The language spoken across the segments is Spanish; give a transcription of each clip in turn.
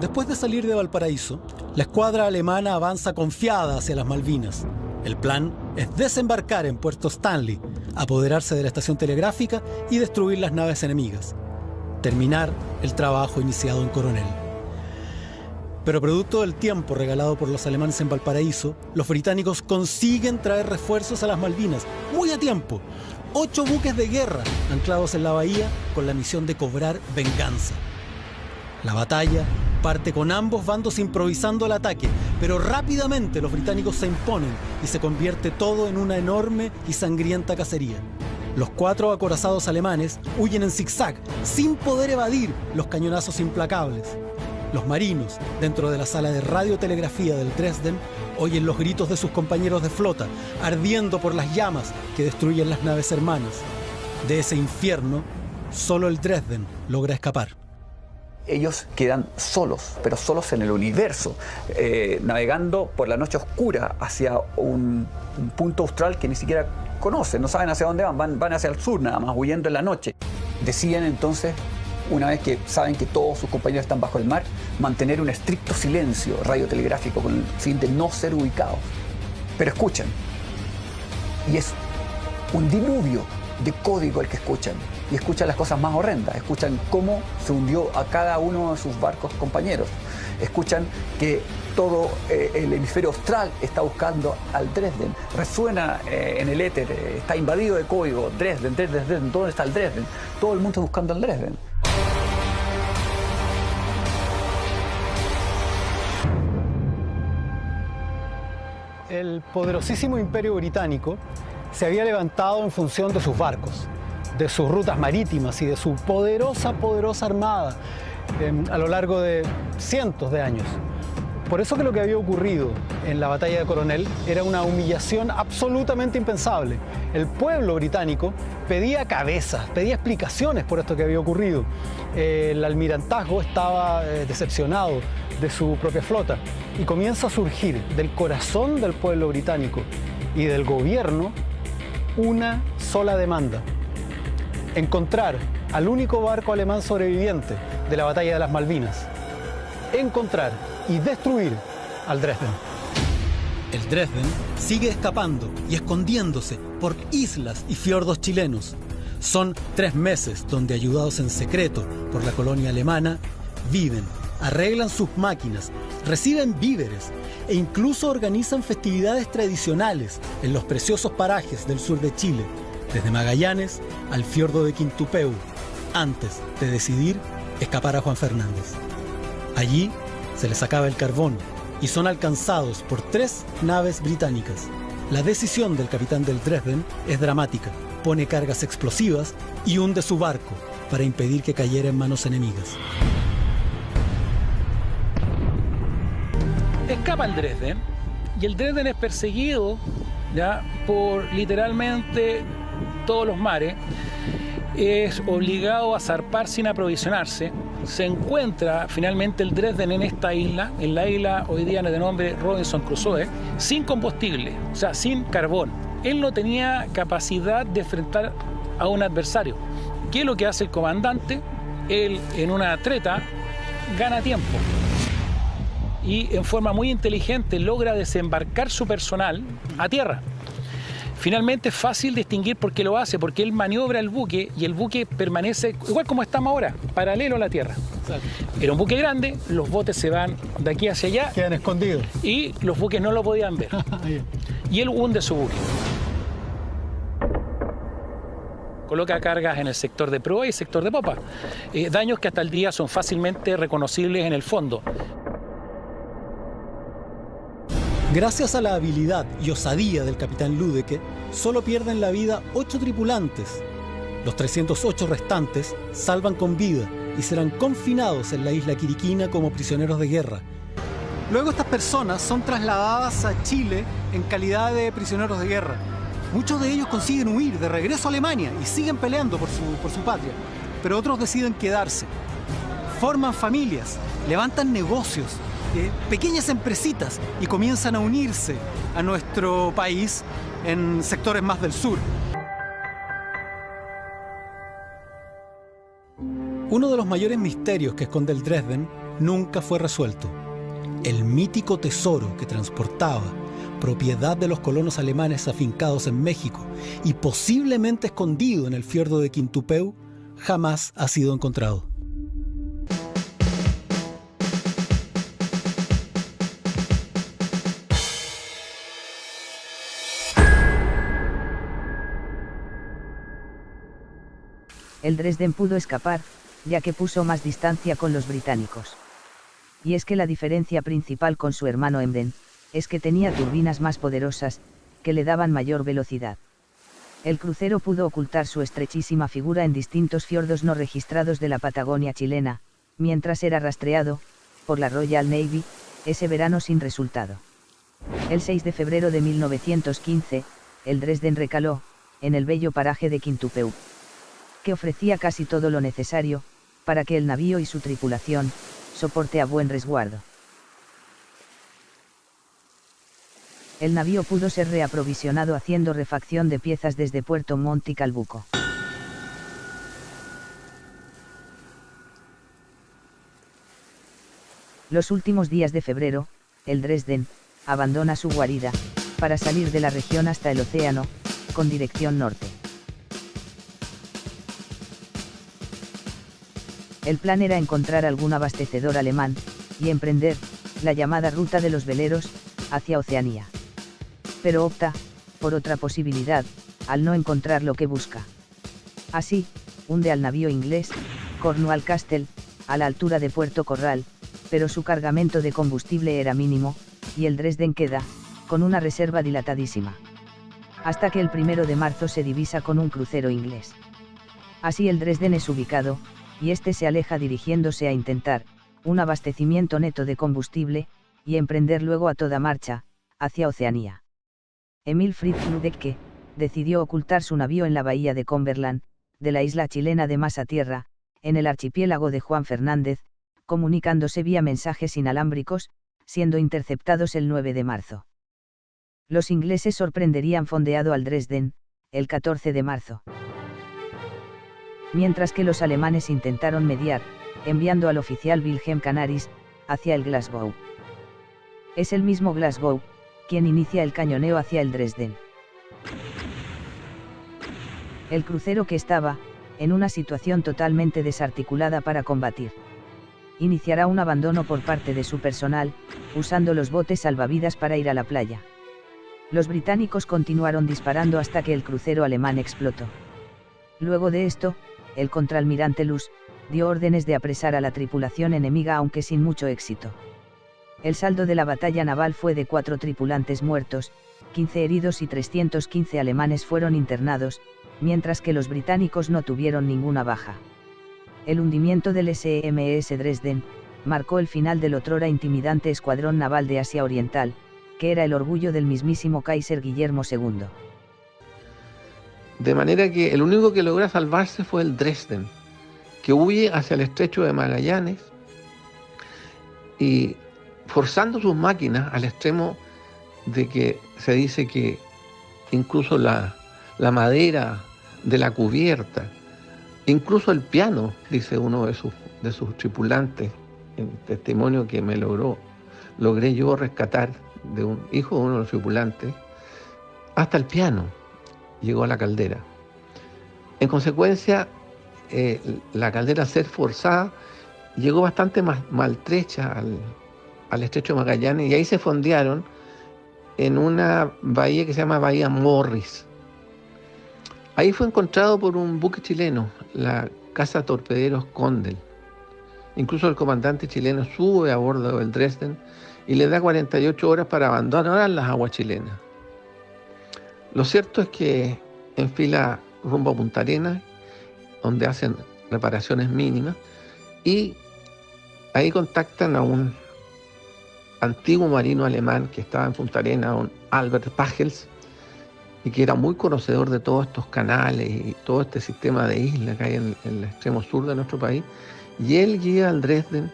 Después de salir de Valparaíso, la escuadra alemana avanza confiada hacia las Malvinas. El plan es desembarcar en Puerto Stanley, apoderarse de la estación telegráfica y destruir las naves enemigas. Terminar el trabajo iniciado en Coronel. Pero producto del tiempo regalado por los alemanes en Valparaíso, los británicos consiguen traer refuerzos a las Malvinas, muy a tiempo. 8 buques de guerra anclados en la bahía con la misión de cobrar venganza. La batalla parte con ambos bandos improvisando el ataque, pero rápidamente los británicos se imponen y se convierte todo en una enorme y sangrienta cacería. Los 4 acorazados alemanes huyen en zigzag, sin poder evadir los cañonazos implacables. Los marinos, dentro de la sala de radiotelegrafía del Dresden, oyen los gritos de sus compañeros de flota, ardiendo por las llamas que destruyen las naves hermanas. De ese infierno, solo el Dresden logra escapar. Ellos quedan solos, pero solos en el universo, navegando por la noche oscura hacia un punto austral que ni siquiera conocen, no saben hacia dónde van hacia el sur nada más, huyendo en la noche. Deciden entonces, una vez que saben que todos sus compañeros están bajo el mar, mantener un estricto silencio radiotelegráfico con el fin de no ser ubicados. Pero escuchan, y es un diluvio de código el que escuchan, y escuchan las cosas más horrendas, escuchan cómo se hundió a cada uno de sus barcos compañeros, escuchan que todo el hemisferio austral está buscando al Dresden, resuena en el éter, está invadido de código, Dresden, ¿dónde está el Dresden? Todo el mundo está buscando al Dresden. El poderosísimo imperio británico se había levantado en función de sus barcos, de sus rutas marítimas y de su poderosa armada a lo largo de cientos de años. Por eso que lo que había ocurrido en la batalla de Coronel era una humillación absolutamente impensable. El pueblo británico pedía cabezas, pedía explicaciones por esto que había ocurrido. El almirantazgo estaba decepcionado de su propia flota y comienza a surgir del corazón del pueblo británico y del gobierno una sola demanda: encontrar al único barco alemán sobreviviente de la batalla de las Malvinas. Encontrar y destruir al Dresden. El Dresden sigue escapando y escondiéndose por islas y fiordos chilenos. Son 3 meses donde, ayudados en secreto por la colonia alemana, viven, arreglan sus máquinas, reciben víveres e incluso organizan festividades tradicionales en los preciosos parajes del sur de Chile, desde Magallanes al fiordo de Quintupeu, antes de decidir escapar a Juan Fernández. Allí se les acaba el carbón y son alcanzados por 3 naves británicas. La decisión del capitán del Dresden es dramática. Pone cargas explosivas y hunde su barco para impedir que cayera en manos enemigas. Escapa el Dresden y el Dresden es perseguido ya por literalmente todos los mares. Es obligado a zarpar sin aprovisionarse. Se encuentra finalmente el Dresden en esta isla, en la isla hoy día de nombre Robinson Crusoe, sin combustible, o sea, sin carbón. Él no tenía capacidad de enfrentar a un adversario. ¿Qué es lo que hace el comandante? Él, en una treta, gana tiempo y en forma muy inteligente logra desembarcar su personal a tierra. Finalmente es fácil distinguir por qué lo hace, porque él maniobra el buque y el buque permanece igual como estamos ahora, paralelo a la tierra. Exacto. Era un buque grande, los botes se van de aquí hacia allá. Quedan escondidos. Y los buques no lo podían ver. Y él hunde su buque. Coloca cargas en el sector de proa y sector de popa. Daños que hasta el día son fácilmente reconocibles en el fondo. Gracias a la habilidad y osadía del capitán Lüdecke, solo pierden la vida 8 tripulantes. Los 308 restantes salvan con vida y serán confinados en la isla Quiriquina como prisioneros de guerra. Luego estas personas son trasladadas a Chile en calidad de prisioneros de guerra. Muchos de ellos consiguen huir de regreso a Alemania y siguen peleando por su patria, pero otros deciden quedarse. Forman familias, levantan negocios, pequeñas empresitas y comienzan a unirse a nuestro país en sectores más del sur. Uno de los mayores misterios que esconde el Dresden nunca fue resuelto. El mítico tesoro que transportaba, propiedad de los colonos alemanes afincados en México y posiblemente escondido en el fiordo de Quintupeu, jamás ha sido encontrado. El Dresden pudo escapar, ya que puso más distancia con los británicos. Y es que la diferencia principal con su hermano Emden es que tenía turbinas más poderosas, que le daban mayor velocidad. El crucero pudo ocultar su estrechísima figura en distintos fiordos no registrados de la Patagonia chilena, mientras era rastreado, por la Royal Navy, ese verano sin resultado. El 6 de febrero de 1915, el Dresden recaló, en el bello paraje de Quintupeu, que ofrecía casi todo lo necesario, para que el navío y su tripulación, soporte a buen resguardo. El navío pudo ser reaprovisionado haciendo refacción de piezas desde Puerto Montt y Calbuco. Los últimos días de febrero, el Dresden abandona su guarida, para salir de la región hasta el océano, con dirección norte. El plan era encontrar algún abastecedor alemán, y emprender la llamada ruta de los veleros, hacia Oceanía. Pero opta por otra posibilidad, al no encontrar lo que busca. Así, hunde al navío inglés, Cornwall Castle, a la altura de Puerto Corral, pero su cargamento de combustible era mínimo, y el Dresden queda, con una reserva dilatadísima. Hasta que el 1 de marzo se divisa con un crucero inglés. Así el Dresden es ubicado, y este se aleja dirigiéndose a intentar un abastecimiento neto de combustible, y emprender luego a toda marcha, hacia Oceanía. Emil Fritz Lüdecke decidió ocultar su navío en la bahía de Cumberland, de la isla chilena de Masatierra, en el archipiélago de Juan Fernández, comunicándose vía mensajes inalámbricos, siendo interceptados el 9 de marzo. Los ingleses sorprenderían fondeado al Dresden, el 14 de marzo. Mientras que los alemanes intentaron mediar, enviando al oficial Wilhelm Canaris, hacia el Glasgow. Es el mismo Glasgow, quien inicia el cañoneo hacia el Dresden. El crucero que estaba, en una situación totalmente desarticulada para combatir, iniciará un abandono por parte de su personal, usando los botes salvavidas para ir a la playa. Los británicos continuaron disparando hasta que el crucero alemán explotó. Luego de esto, el contraalmirante Luss dio órdenes de apresar a la tripulación enemiga aunque sin mucho éxito. El saldo de la batalla naval fue de 4 tripulantes muertos, 15 heridos y 315 alemanes fueron internados, mientras que los británicos no tuvieron ninguna baja. El hundimiento del SMS Dresden marcó el final del otrora intimidante escuadrón naval de Asia Oriental, que era el orgullo del mismísimo Kaiser Guillermo II. De manera que el único que logra salvarse fue el Dresden, que huye hacia el estrecho de Magallanes y forzando sus máquinas al extremo de que se dice que incluso la madera de la cubierta, incluso el piano, dice uno de sus tripulantes, en testimonio que me logré yo rescatar de un hijo de uno de los tripulantes, hasta el piano llegó a la caldera. En consecuencia, la caldera al ser forzada llegó bastante maltrecha al estrecho de Magallanes, y ahí se fondearon en una bahía que se llama Bahía Morris. Ahí fue encontrado por un buque chileno, la Casa Torpederos Condel. Incluso el comandante chileno sube a bordo del Dresden y le da 48 horas para abandonar las aguas chilenas. Lo cierto es que enfila rumbo a Punta Arenas, donde hacen reparaciones mínimas, y ahí contactan a un antiguo marino alemán que estaba en Punta Arenas, un Albert Pagels, y que era muy conocedor de todos estos canales y todo este sistema de islas que hay en el extremo sur de nuestro país, y él guía al Dresden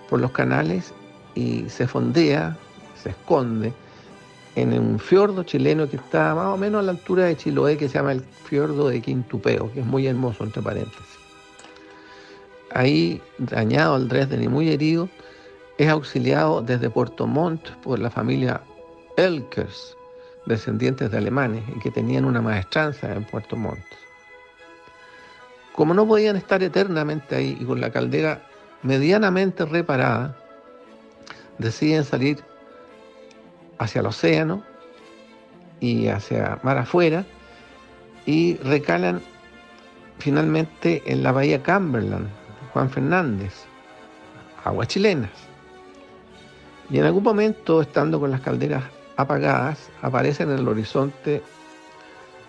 por los canales y se fondea, se esconde en un fiordo chileno que está más o menos a la altura de Chiloé, que se llama el fiordo de Quintupeu, que es muy hermoso, entre paréntesis. Ahí, dañado el Dresden y muy herido, es auxiliado desde Puerto Montt por la familia Elkers, descendientes de alemanes, y que tenían una maestranza en Puerto Montt. Como no podían estar eternamente ahí y con la caldera medianamente reparada, deciden salir hacia el océano y hacia mar afuera y recalan finalmente en la bahía Cumberland, Juan Fernández, aguas chilenas. Y en algún momento, estando con las calderas apagadas, aparecen en el horizonte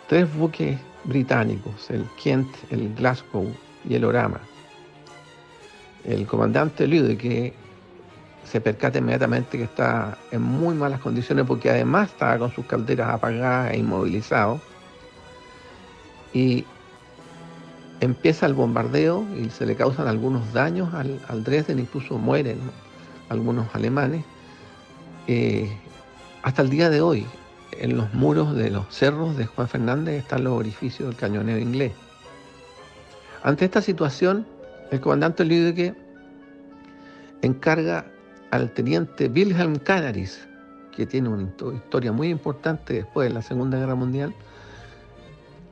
3 buques británicos, el Kent, el Glasgow y el Orama. El comandante Lüdecke se percata inmediatamente que está en muy malas condiciones porque además estaba con sus calderas apagadas e inmovilizado, y empieza el bombardeo y se le causan algunos daños al Dresden, incluso mueren algunos alemanes. Hasta el día de hoy, en los muros de los cerros de Juan Fernández están los orificios del cañoneo inglés. Ante esta situación, el comandante Lüdecke encarga al teniente Wilhelm Canaris, que tiene una historia muy importante después de la Segunda Guerra Mundial,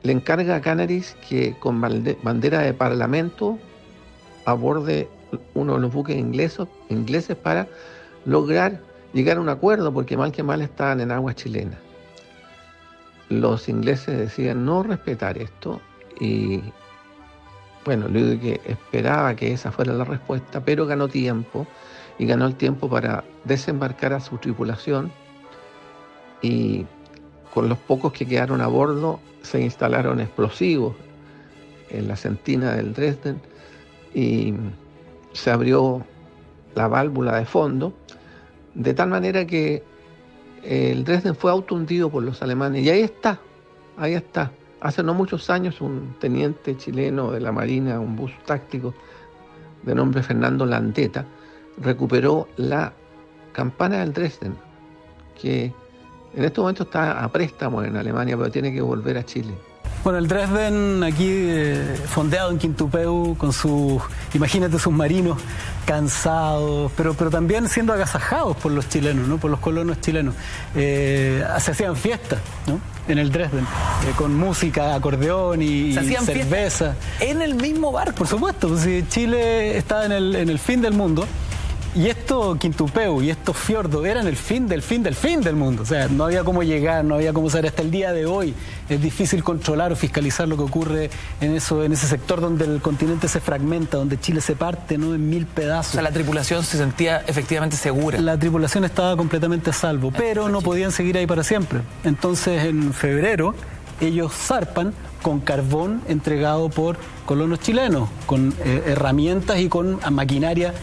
le encarga a Canaris que con bandera de parlamento aborde uno de los buques ingleses para lograr llegar a un acuerdo, porque mal que mal estaban en aguas chilenas. Los ingleses decían no respetar esto y, bueno, Lüdecke esperaba que esa fuera la respuesta, pero ganó tiempo y ganó el tiempo para desembarcar a su tripulación, y con los pocos que quedaron a bordo se instalaron explosivos en la sentina del Dresden y se abrió la válvula de fondo, de tal manera que el Dresden fue autohundido por los alemanes. Y ahí está. Hace no muchos años un teniente chileno de la Marina, un bus táctico de nombre Fernando Landeta, recuperó la campana del Dresden, que en este momento está a préstamo en Alemania, pero tiene que volver a Chile. Bueno, el Dresden aquí fondeado en Quintupeu con sus, imagínate, submarinos cansados, pero también siendo agasajados por los chilenos, ¿no? Por los colonos chilenos. Se hacían fiestas, ¿no? En el Dresden, con música, acordeón y cerveza. ¿En el mismo barco? Por supuesto, pues, si Chile estaba en el fin del mundo. Y esto, Quintupeu y estos fiordos eran el fin del mundo. O sea, no había cómo llegar, no había cómo saber. Hasta el día de hoy es difícil controlar o fiscalizar lo que ocurre en ese sector donde el continente se fragmenta, donde Chile se parte, ¿no?, en 1000 pedazos. O sea, la tripulación se sentía efectivamente segura. La tripulación estaba completamente a salvo, pero no podían seguir ahí para siempre. Entonces, en febrero, ellos zarpan con carbón entregado por colonos chilenos, con herramientas y con maquinaria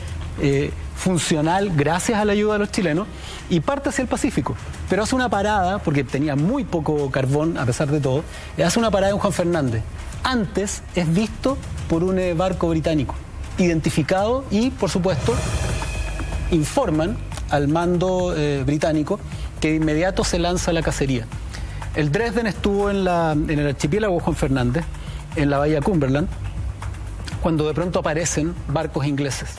funcional gracias a la ayuda de los chilenos, y parte hacia el Pacífico, pero hace una parada, porque tenía muy poco carbón a pesar de todo, hace una parada en Juan Fernández. Antes es visto por un barco británico, identificado, y por supuesto informan al mando británico que de inmediato se lanza a la cacería. El Dresden estuvo en el archipiélago Juan Fernández, en la bahía Cumberland, cuando de pronto aparecen barcos ingleses.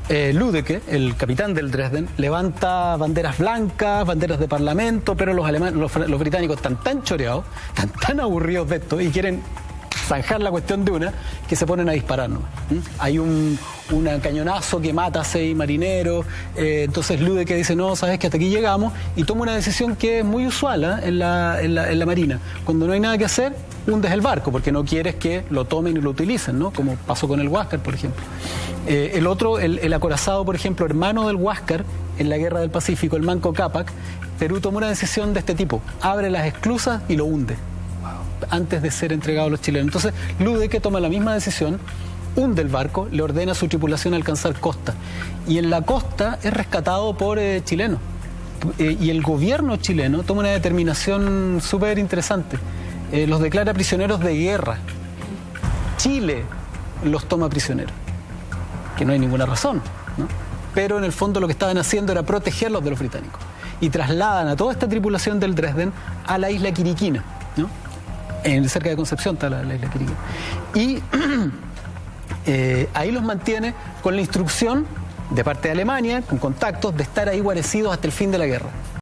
Lüdecke, el capitán del Dresden, levanta banderas blancas, banderas de parlamento, pero los británicos están tan choreados, están tan aburridos de esto y quieren zanjar la cuestión de una, que se ponen a disparar, ¿no? Hay un cañonazo que mata a 6 marineros, entonces Lüdecke dice, no, sabes que hasta aquí llegamos, y toma una decisión que es muy usual en la Marina. Cuando no hay nada que hacer, hundes el barco, porque no quieres que lo tomen y lo utilicen, ¿no? Como pasó con el Huáscar, por ejemplo. El acorazado, por ejemplo, hermano del Huáscar, en la Guerra del Pacífico, el Manco Cápac, Perú tomó una decisión de este tipo: abre las esclusas y lo hunde, antes de ser entregado a los chilenos. Entonces Lüdecke toma la misma decisión, hunde el barco, le ordena a su tripulación alcanzar costa, y en la costa es rescatado por chilenos, y el gobierno chileno toma una determinación súper interesante, los declara prisioneros de guerra. Chile los toma prisioneros, que no hay ninguna razón, ¿no? Pero en el fondo lo que estaban haciendo era protegerlos de los británicos, y trasladan a toda esta tripulación del Dresden a la isla Quiriquina, ¿no? Cerca de Concepción está la isla Quiriquina. Y ahí los mantiene con la instrucción de parte de Alemania, con contactos, de estar ahí guarecidos hasta el fin de la guerra.